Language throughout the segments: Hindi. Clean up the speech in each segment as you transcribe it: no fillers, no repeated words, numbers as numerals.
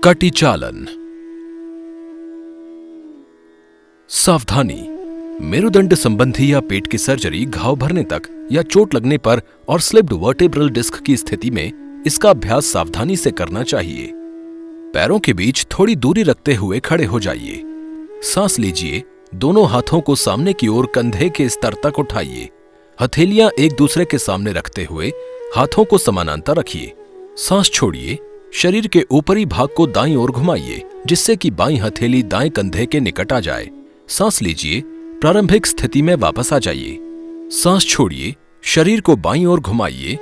कटी चालन। सावधानी, मेरुदंड संबंधी या पेट की सर्जरी घाव भरने तक या चोट लगने पर और स्लिप्ड वर्टेब्रल डिस्क की स्थिति में इसका अभ्यास सावधानी से करना चाहिए। पैरों के बीच थोड़ी दूरी रखते हुए खड़े हो जाइए। सांस लीजिए। दोनों हाथों को सामने की ओर कंधे के स्तर तक उठाइए। हथेलियां एक दूसरे के सामने रखते हुए हाथों को समानांतर रखिए। सांस छोड़िए। शरीर के ऊपरी भाग को दाईं ओर घुमाइए जिससे कि बाईं हथेली दाएं कंधे के निकट आ जाए। सांस लीजिए। प्रारंभिक स्थिति में वापस आ जाइए। सांस छोड़िए। शरीर को बाईं ओर घुमाइए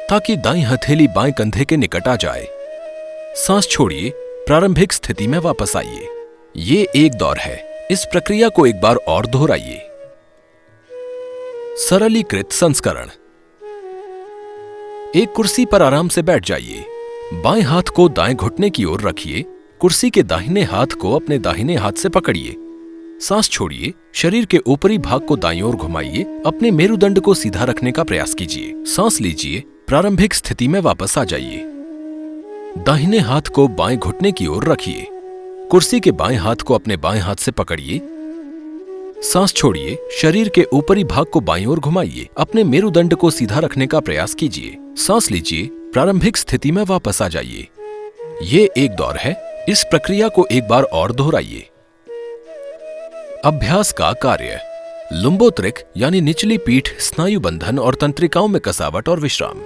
ताकि दाईं हथेली बाएं कंधे के निकट आ जाए। सांस छोड़िए। प्रारंभिक स्थिति में वापस आइए। ये एक दौर है। इस प्रक्रिया को एक बार और दोहराइए। सरलीकृत संस्करण। एक कुर्सी पर आराम से बैठ जाइए। बाएं हाथ को दाएं घुटने की ओर रखिए। कुर्सी के दाहिने हाथ को अपने दाहिने हाथ से पकड़िए। सांस छोड़िए। शरीर के ऊपरी भाग को दाईं ओर घुमाइए। अपने मेरुदंड को सीधा रखने का प्रयास कीजिए। सांस लीजिए। प्रारंभिक स्थिति में वापस आ जाइए। दाहिने हाथ को बाएं घुटने की ओर रखिए। कुर्सी के बाएं हाथ को अपने बाएं हाथ से पकड़िए। सांस छोड़िए। शरीर के ऊपरी भाग को बाईं ओर घुमाइए। अपने मेरुदंड को सीधा रखने का प्रयास कीजिए। सांस लीजिए। प्रारंभिक स्थिति में वापस आ जाइए। ये एक दौर है। इस प्रक्रिया को एक बार और दोहराइए। अभ्यास का कार्य। लुम्बोत्रिक यानी निचली पीठ, स्नायु बंधन और तंत्रिकाओं में कसावट और विश्राम।